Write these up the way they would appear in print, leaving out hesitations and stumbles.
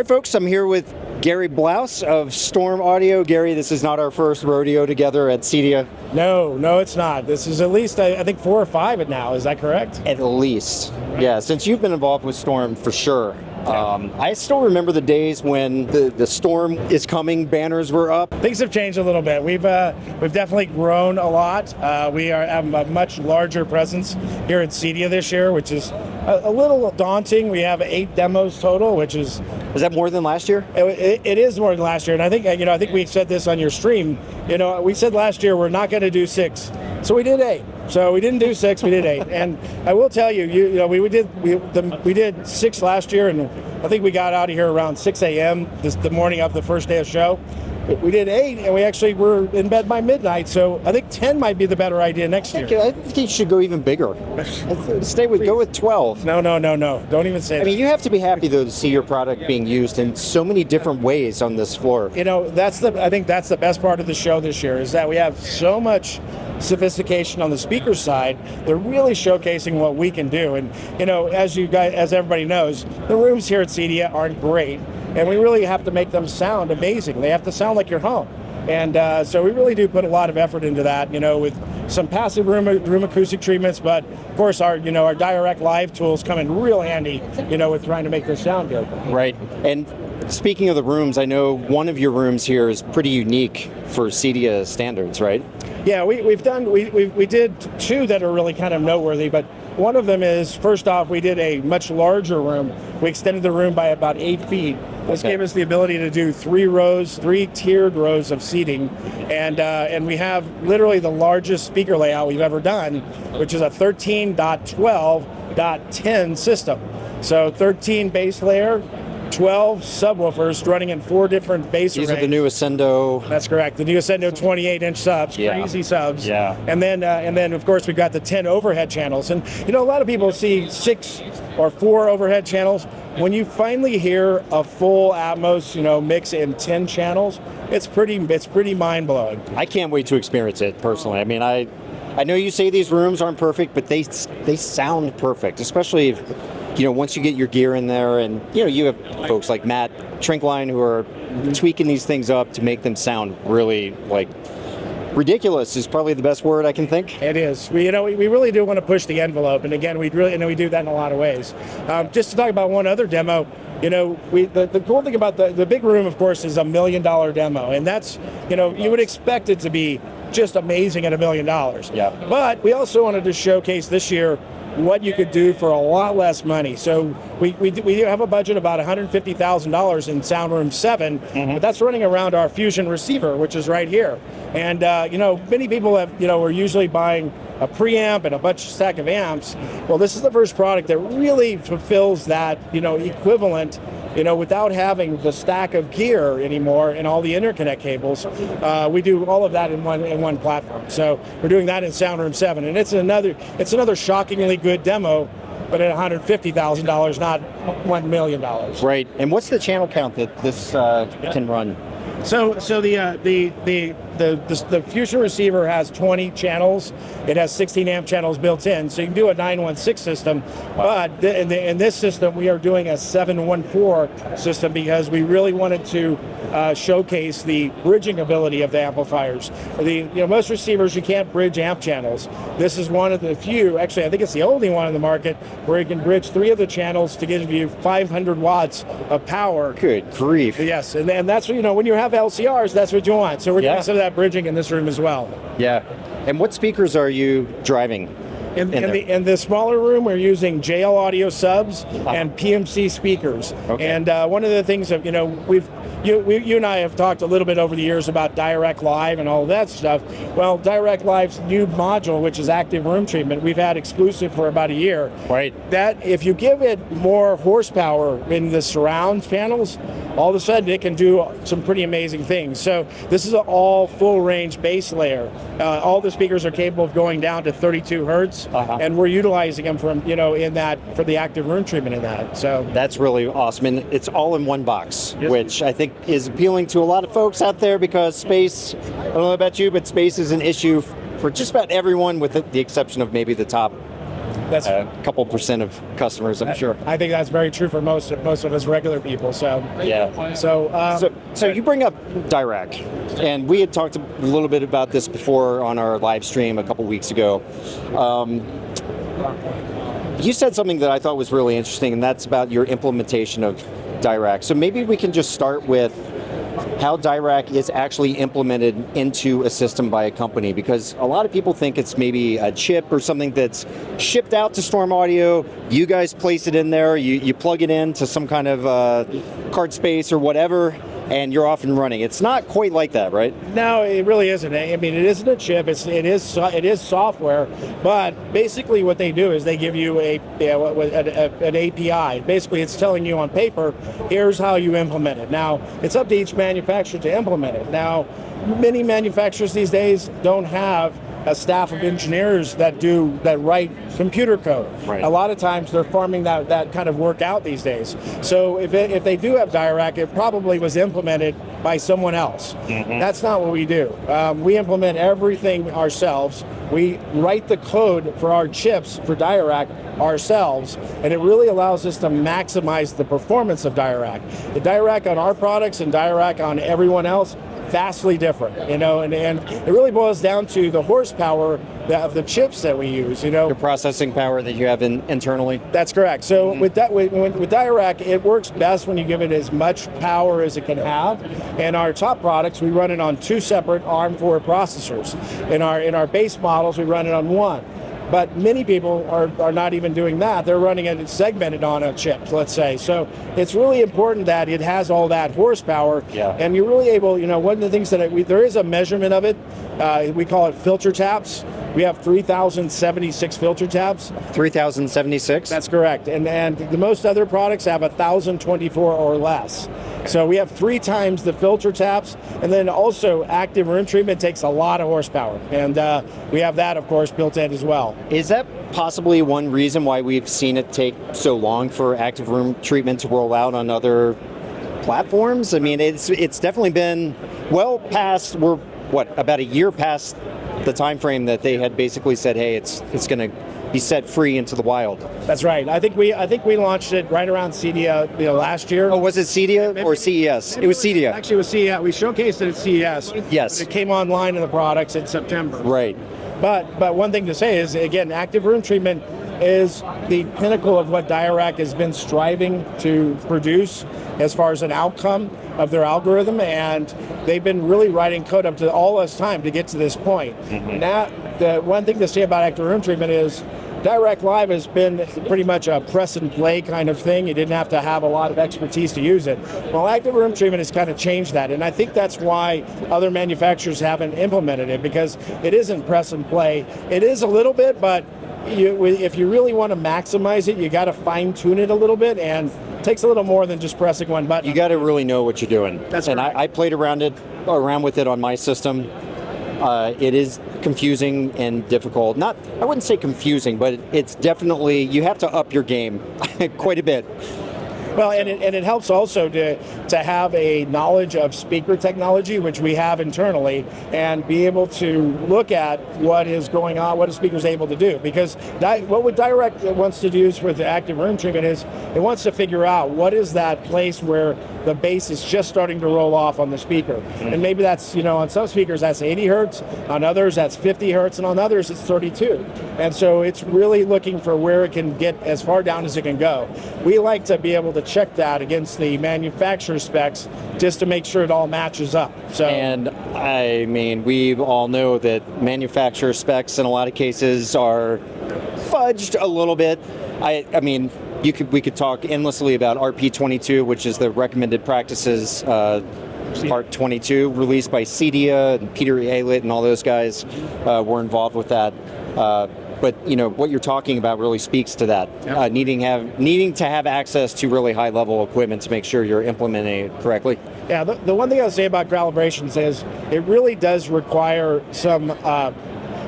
right, folks, I'm here with Gary Blouse of StormAudio. Gary, this is not our first rodeo together at CEDIA. No, it's not. This is at least, I think, 4 or 5 now. Is that correct? At least. Yeah, since you've been involved with Storm, for sure. I still remember the days when the Storm is coming banners were up. Things have changed a little bit. We've definitely grown a lot. We have a much larger presence here at CEDIA this year, which is a little daunting. We have 8 demos total, which is... Is that more than last year? It is more than last year, and I think we said this on your stream. We said last year we're not going to do 6, so we did 8. So we didn't do 6, we did 8. And I will tell you, we did 6 last year, and I think we got out of here around 6 a.m. the morning of the first day of show. We did 8, and we actually were in bed by midnight. So I think 10 might be the better idea next year. I think you should go even bigger. Go with 12. No. Don't even say that. I mean, you have to be happy though to see your product being used in so many different ways on this floor. I think that's the best part of the show this year, is that we have so much sophistication on the speaker side. They're really showcasing what we can do. And as everybody knows, the rooms here at CEDIA aren't great. And we really have to make them sound amazing. They have to sound like you're home. And so we really do put a lot of effort into that, with some passive room acoustic treatments, but of course our Dirac live tools come in real handy, with trying to make this sound good. Right. And speaking of the rooms, I know one of your rooms here is pretty unique for CEDIA standards, right? Yeah, we did 2 that are really kind of noteworthy, but one of them is, first off, we did a much larger room. We extended the room by about 8 feet. This gave us the ability to do 3 tiered rows of seating, and we have literally the largest speaker layout we've ever done, which is a 13.12.10 system. So 13 base layer, 12 subwoofers running in 4 different bass arrays. These are the new Ascendo. That's correct. The new Ascendo 28-inch subs, crazy subs. Yeah. And then of course we've got the 10 overhead channels. And a lot of people see 6 or 4 overhead channels. When you finally hear a full Atmos, mix in 10 channels, it's pretty mind blowing. I can't wait to experience it personally. I mean, I know you say these rooms aren't perfect, but they sound perfect, especially if, once you get your gear in there, and you have folks like Matt Trinkline who are tweaking these things up to make them sound really ridiculous is probably the best word I can think. It is. We really do want to push the envelope, and again, we do that in a lot of ways. Just to talk about one other demo, the cool thing about the big room, of course, is $1 million demo, and that's you would expect it to be just amazing at $1 million. Yeah. But we also wanted to showcase this year what you could do for a lot less money. So we have a budget about $150,000 in Sound Room 7, but that's running around our Fusion receiver, which is right here. And many people are usually buying a preamp and a stack of amps. Well, this is the first product that really fulfills that equivalent, without having the stack of gear anymore and all the interconnect cables. We do all of that in one platform. So we're doing that in Sound Room 7, and it's another shockingly good demo, but at $150,000, not $1 million. Right. And what's the channel count that this can run? So the Fusion receiver has 20 channels. It has 16 amp channels built in, so you can do a 916 system. But in this system, we are doing a 714 system because we really wanted to showcase the bridging ability of the amplifiers. Most receivers, you can't bridge amp channels. This is one of the few, actually I think it's the only one in the market, where you can bridge 3 of the channels to give you 500 watts of power. Good grief. Yes, and that's when you have LCRs, that's what you want. So we're doing some of that bridging in this room as well. Yeah. And what speakers are you driving? In the smaller room, we're using JL audio subs and PMC speakers. Okay. And one of the things that you and I have talked a little bit over the years about Dirac Live and all of that stuff. Well, Dirac Live's new module, which is active room treatment, we've had exclusive for about a year. Right. That if you give it more horsepower in the surround panels, all of a sudden it can do some pretty amazing things. So this is an all full range bass layer. All the speakers are capable of going down to 32 hertz, and we're utilizing them for the active room treatment in that. So that's really awesome, and it's all in one box, which I think is appealing to a lot of folks out there because space, I don't know about you, but space is an issue for just about everyone with the exception of maybe the top That's a couple percent of customers, I'm sure. I think that's very true for most of us regular people. So Yeah. So You bring up Dirac, and we had talked a little bit about this before on our live stream a couple weeks ago. You said something that I thought was really interesting, and that's about your implementation of Dirac. So maybe we can just start with how Dirac is actually implemented into a system by a company, because a lot of people think it's maybe a chip or something that's shipped out to StormAudio. You guys place it in there, you plug it into some kind of card space or whatever, and you're off and running. It's not quite like that, right? No, it really isn't. I mean, it isn't a chip. It is software. But basically, what they do is they give you an API. Basically, it's telling you on paper, here's how you implement it. Now, it's up to each manufacturer to implement it. Now, many manufacturers these days don't have a staff of engineers that write computer code. Right. A lot of times they're farming that kind of work out these days. So if they do have Dirac, it probably was implemented by someone else. Mm-hmm. That's not what we do. We implement everything ourselves. We write the code for our chips for Dirac ourselves, and it really allows us to maximize the performance of Dirac. The Dirac on our products and Dirac on everyone else, vastly different, and it really boils down to the horsepower of the chips that we use. The processing power that you have internally. That's correct. So with Dirac, it works best when you give it as much power as it can have. And our top products, we run it on 2 separate ARM4 processors. In our base models, we run it on 1. But many people are not even doing that. They're running it segmented on a chip, let's say. So it's really important that it has all that horsepower. Yeah. And you're really able, one of the things that there is a measurement of it. We call it filter taps. We have 3,076 filter taps. 3,076? That's correct. And the most other products have 1,024 or less. So we have 3 times the filter taps, and then also active room treatment takes a lot of horsepower, and we have that, of course, built in as well. Is that possibly one reason why we've seen it take so long for active room treatment to roll out on other platforms? I mean, it's definitely been well past. We're about a year past the time frame that they had basically said, hey, it's going to be set free into the wild. That's right. I think we launched it right around CEDIA last year. Oh, was it CEDIA or CES? It was CEDIA. Actually, it was CES. We showcased it at CES. Yes. But it came online in the products in September. Right. But one thing to say is, again, active room treatment is the pinnacle of what Dirac has been striving to produce as far as an outcome of their algorithm, and they've been really writing code up to all this time to get to this point. Mm-hmm. Now, the one thing to say about active room treatment is Dirac Live has been pretty much a press and play kind of thing. You didn't have to have a lot of expertise to use it. Well, active room treatment has kind of changed that, and I think that's why other manufacturers haven't implemented it, because it isn't press and play. It is a little bit, but if you really want to maximize it, you got to fine tune it a little bit, and it takes a little more than just pressing one button. You got to really know what you're doing. That's and right. I played around with it on my system. It is confusing and difficult. I wouldn't say confusing, but it's definitely, you have to up your game quite a bit. Well, and it helps also to have a knowledge of speaker technology, which we have internally, and be able to look at what is going on, what a speaker is able to do. Because what Dirac wants to do with the active room treatment is it wants to figure out what is that place where the bass is just starting to roll off on the speaker. Mm-hmm. And maybe that's, on some speakers that's 80 hertz, on others that's 50 hertz, and on others it's 32. And so it's really looking for where it can get as far down as it can go. We like to be able to check that against the manufacturer specs just to make sure it all matches up. And I mean, we all know that manufacturer specs in a lot of cases are fudged a little bit. I mean, we could talk endlessly about RP22, which is the recommended practices Part 22, released by CEDIA, and Peter Aylett and all those guys were involved with that. But what you're talking about really speaks to that. Yep. Needing to have access to really high level equipment to make sure you're implementing it correctly. Yeah, the one thing I'll say about calibrations is it really does require some.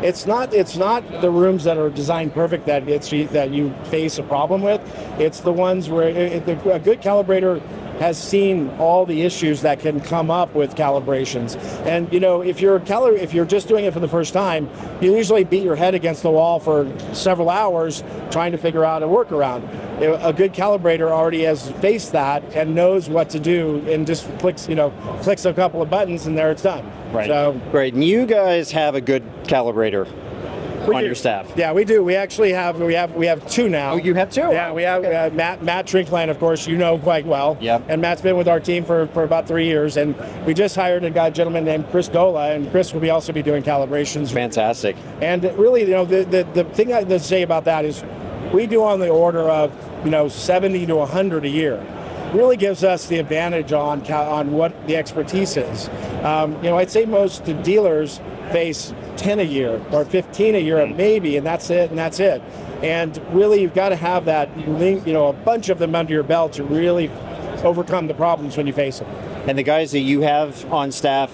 It's not the rooms that are designed perfect that you face a problem with. It's the ones where a good calibrator has seen all the issues that can come up with calibrations. And you know, if you're just doing it for the first time, you usually beat your head against the wall for several hours trying to figure out a workaround. A good calibrator already has faced that and knows what to do, and just clicks a couple of buttons, and there it's done. Right. So, great. And you guys have a good calibrator on your staff. Yeah, we do. We actually have two now. Oh, you have two? Yeah, we have Matt Trinkland, of course, you know quite well. Yep. And Matt's been with our team for about 3 years, and we just hired a gentleman named Chris Dola, and Chris will also be doing calibrations. Fantastic. And really, the thing I to say about that is, we do on the order of 70 to 100 a year. Really gives us the advantage on what the expertise is. I'd say most dealers face 10 a year or 15 a year maybe, and that's it. And really, you've got to have that a bunch of them under your belt to really overcome the problems when you face them. And the guys that you have on staff,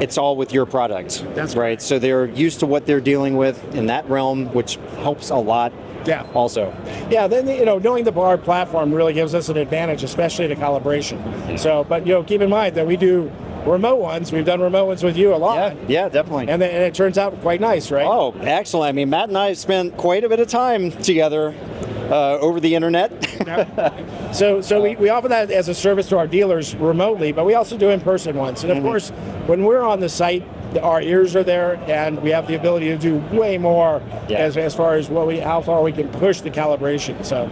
it's all with your product. That's right. So they're used to what they're dealing with in that realm, which helps a lot. Yeah. Also. Yeah. Then knowing the bar platform really gives us an advantage, especially to calibration. So, but keep in mind that we do remote ones. We've done remote ones with you a lot. Yeah, definitely. And it turns out quite nice, right? Oh, excellent. I mean, Matt and I have spent quite a bit of time together over the internet. So we offer that as a service to our dealers remotely, but we also do in-person ones. And of course, when we're on the site, our ears are there, and we have the ability to do way more as far as how far we can push the calibration. So,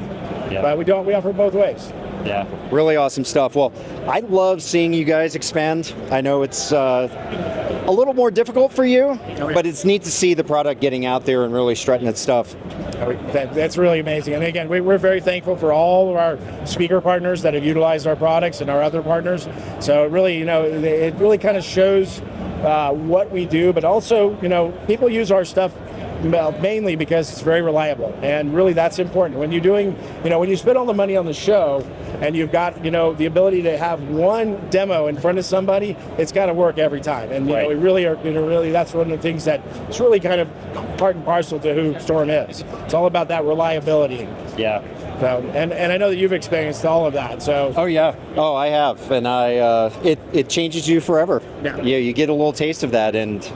but we offer both ways. Yeah, really awesome stuff. Well, I love seeing you guys expand. I know it's a little more difficult for you, but it's neat to see the product getting out there and really strutting its stuff. That's really amazing. And again, we're very thankful for all of our speaker partners that have utilized our products and our other partners. So it really, it really kind of shows what we do, but also, people use our stuff mainly because it's very reliable, and really that's important. When you're doing, when you spend all the money on the show and you've got, the ability to have one demo in front of somebody, it's got to work every time. And we really are, really that's one of the things that it's really kind of part and parcel to who Storm is. It's all about that reliability. Yeah. So, and I know that you've experienced all of that. So. Oh yeah. Oh, I have, and it changes you forever. Yeah. You get a little taste of that, and.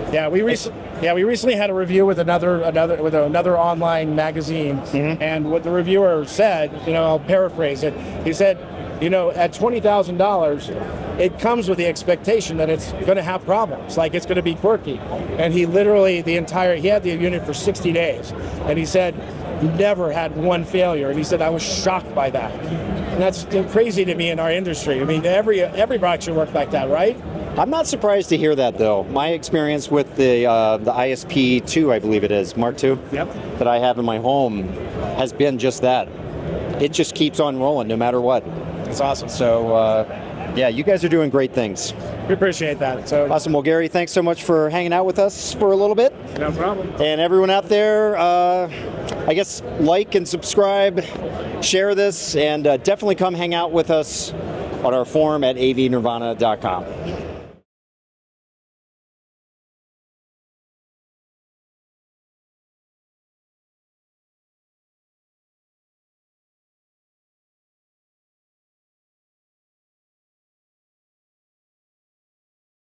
Yeah, we recently had a review with another online magazine, and what the reviewer said, I'll paraphrase it. He said, at $20,000, it comes with the expectation that it's going to have problems, like it's going to be quirky. And he literally he had the unit for 60 days, and he said, never had one failure. And he said, I was shocked by that. And that's crazy to me in our industry. I mean, every product should work like that, right? I'm not surprised to hear that, though. My experience with the ISP 2, I believe it is, Mark II, that I have in my home, has been just that. It just keeps on rolling no matter what. That's awesome. So, you guys are doing great things. We appreciate that. So awesome. Well, Gary, thanks so much for hanging out with us for a little bit. No problem. And everyone out there, I guess like and subscribe, share this, and definitely come hang out with us on our forum at avnirvana.com.